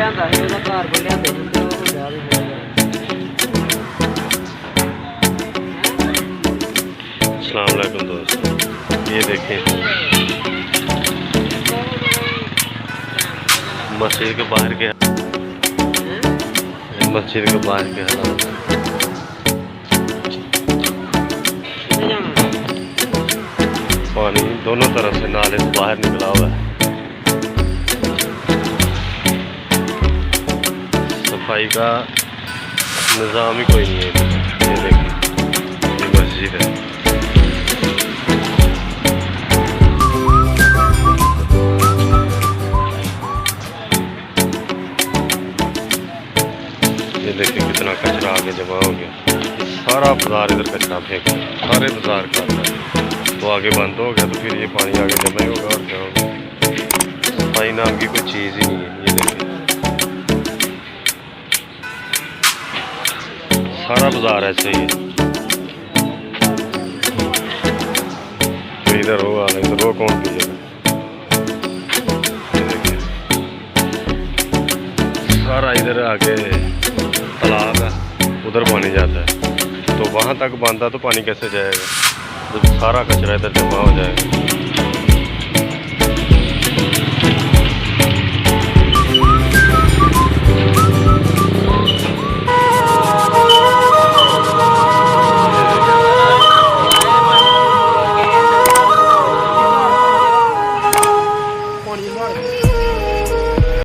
अस्सलाम वालेकुम दोस्तों, ये देखें मस्जिद के बाहर के हालात। पानी दोनों तरफ से नाले से बाहर निकला हुआ है। सफाई का निज़ाम ही कोई नहीं है। ये देखिए, ये मस्जिद है। ये देखिए कितना कचरा आगे जमा हो गया। सारा बाजार इधर कचरा फेंक, सारे बाजार का तो आगे बंद हो गया, तो फिर ये पानी आगे जमा ही होगा और क्या होगा। सफाई नाम की कोई चीज़ ही नहीं है। ये देखिए सारा बाजार ऐसे ही है। तो इधर हो वाला, इधर वो कौन पिएगा। ये देखिए सारा इधर आगे तालाब है, उधर पानी जाता है, तो वहाँ तक बांधा तो पानी कैसे जाएगा। तो सारा कचरा इधर जमा हो जाएगा।